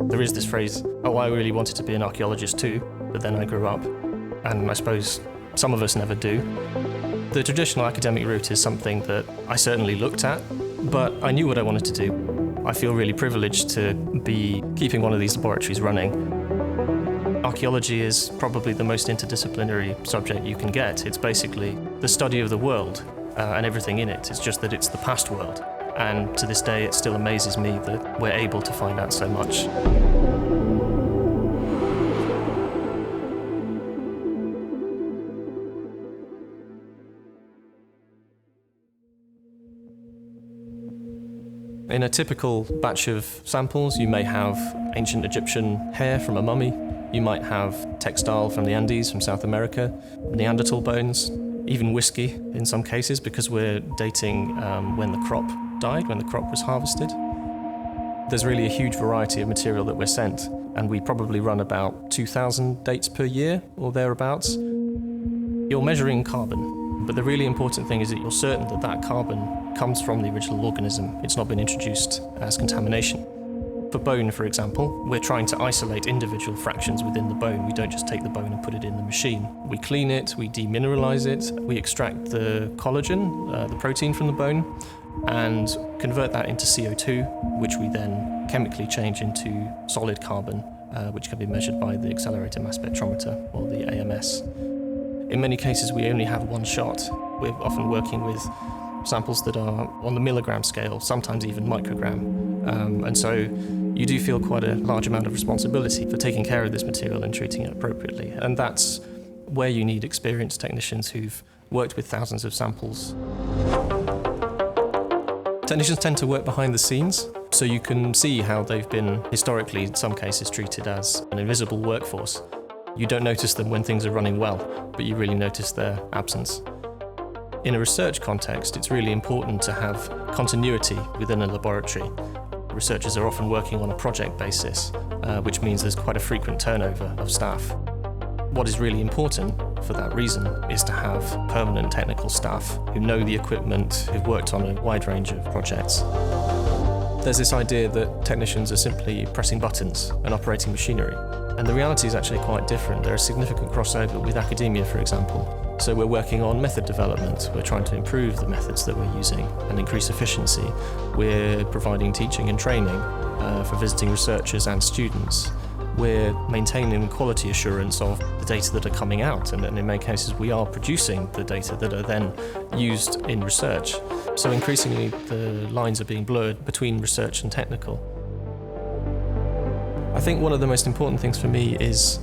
There is this phrase, oh, I really wanted to be an archaeologist too, but then I grew up. And I suppose some of us never do. The traditional academic route is something that I certainly looked at, but I knew what I wanted to do. I feel really privileged to be keeping one of these laboratories running. Archaeology is probably the most interdisciplinary subject you can get. It's basically the study of the world and everything in it. It's just that it's the past world. And to this day, it still amazes me that we're able to find out so much. In a typical batch of samples, you may have ancient Egyptian hair from a mummy, you might have textile from the Andes, from South America, Neanderthal bones, even whiskey in some cases, because we're dating when the crop died, when the crop was harvested. There's really a huge variety of material that we're sent, and we probably run about 2,000 dates per year or thereabouts. You're measuring carbon, but the really important thing is that you're certain that that carbon comes from the original organism. It's not been introduced as contamination. For bone, for example, we're trying to isolate individual fractions within the bone. We don't just take the bone and put it in the machine. We clean it, we demineralize it, we extract the collagen, the protein from the bone, and convert that into CO2, which we then chemically change into solid carbon, which can be measured by the accelerator mass spectrometer, or the AMS. In many cases, we only have one shot. We're often working with samples that are on the milligram scale, sometimes even microgram. And so you do feel quite a large amount of responsibility for taking care of this material and treating it appropriately. And that's where you need experienced technicians who've worked with thousands of samples. Technicians tend to work behind the scenes, so you can see how they've been historically, in some cases, treated as an invisible workforce. You don't notice them when things are running well, but you really notice their absence. In a research context, it's really important to have continuity within a laboratory. Researchers are often working on a project basis, which means there's quite a frequent turnover of staff. What is really important for that reason is to have permanent technical staff who know the equipment, who've worked on a wide range of projects. There's this idea that technicians are simply pressing buttons and operating machinery. And the reality is actually quite different. There is significant crossover with academia, for example. So we're working on method development. We're trying to improve the methods that we're using and increase efficiency. We're providing teaching and training for visiting researchers and students. We're maintaining quality assurance of the data that are coming out, and in many cases we are producing the data that are then used in research. So increasingly the lines are being blurred between research and technical. I think one of the most important things for me is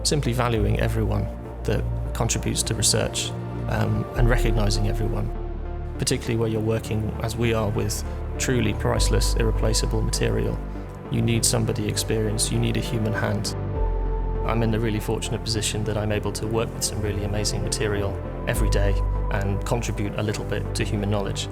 simply valuing everyone that contributes to research and recognising everyone, particularly where you're working, as we are, with truly priceless, irreplaceable material. You need somebody experienced, you need a human hand. I'm in the really fortunate position that I'm able to work with some really amazing material every day and contribute a little bit to human knowledge.